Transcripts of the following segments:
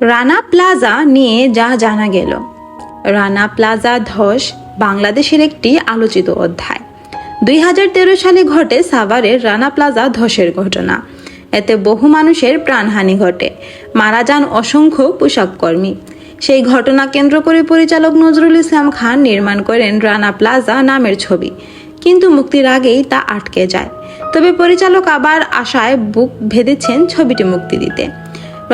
Rana plaza নিয়ে যা জানা গেল। রানা প্লাজা ধস বাংলাদেশের একটি আলোচিত অধ্যায়। 2013 সালে ঘটে সাভারের রানা প্লাজা ধসের ঘটনা। এতে বহু মানুষের প্রাণহানি ঘটে, মারা যান অসংখ্য পোশাক কর্মী। সেই ঘটনা কেন্দ্র করে পরিচালক নজরুল ইসলাম খান নির্মাণ করেন রানা প্লাজা নামের ছবি, কিন্তু মুক্তির আগেই তা আটকে যায়। তবে পরিচালক আবার আশায় বুক বেঁধেছেন ছবিটি মুক্তি দিতে।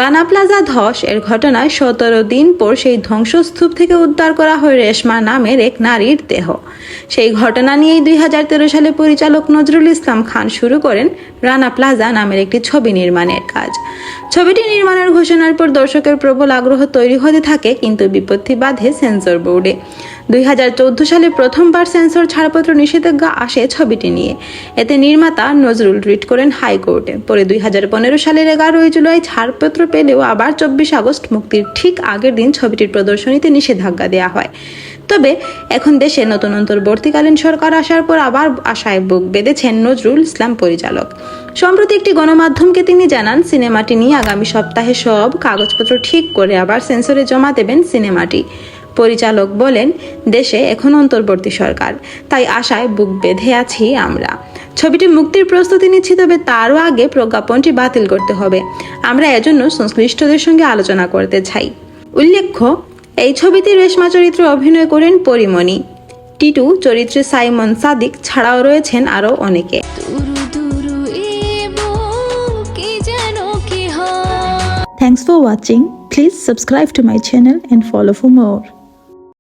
রানা প্লাজা ধস এর ঘটনায় 17 দিন পর সেই ধ্বংসস্তূপ থেকে উদ্ধার করা হয় রেশমা নামের এক নারীর দেহ। সেই ঘটনা নিয়েই 2013 সালে পরিচালক নজরুল ইসলাম খান শুরু করেন রানা প্লাজা নামের একটি ছবি নির্মাণের কাজ। ছবিটি নির্মাণের ঘোষণার পর দর্শকের প্রবল আগ্রহ তৈরি হতে থাকে, কিন্তু বিপত্তি বাধে সেন্সর বোর্ডে। 2014 সালে প্রথমবার সেন্সর ছাড়পত্র নিষেধাজ্ঞা আসে ছবিটি নিয়ে। এতে নির্মাতা নজরুল রিট করেন হাইকোর্টে। পরে 2015 সালের 11 জুলাই ছাড়পত্র পেলেও আবার 24 আগস্ট মুক্তির ঠিক আগের দিন ছবিটির প্রদর্শনীতে নিষেধাজ্ঞা দেওয়া হয়। তবে এখন দেশে নতুন অন্তর্বর্তীকালীন সরকার আসার পর আবার আশায় বুক বেঁধেছেন নজরুল ইসলাম পরিচালক। সম্প্রতি একটি গণমাধ্যমকে তিনি জানান, সিনেমাটি নিয়ে আগামী সপ্তাহে সব কাগজপত্র ঠিক করে আবার সেন্সরে জমা দেবেন সিনেমাটি। পরিচালক বলেন, দেশে এখন অন্তর্বর্তী সরকার, তাই আশায় বুক বেঁধে আছি আমরা। ছবিটি মুক্তির প্রস্তুতি নিচ্ছি, তবে তারও আগে প্রজ্ঞাপনটি বাতিল করতে হবে। আমরা এজন্য সংশ্লিষ্টদের সঙ্গে আলোচনা করতে চাই। উল্লেখ্য, এই ছবিতে রেশমা চরিত্রে অভিনয় করেন পরিমণি। টিটু চরিত্রে সাইমন সাদিক ছাড়াও রয়েছেন আরও অনেকে। Thanks for watching. Please subscribe to my channel and follow for more.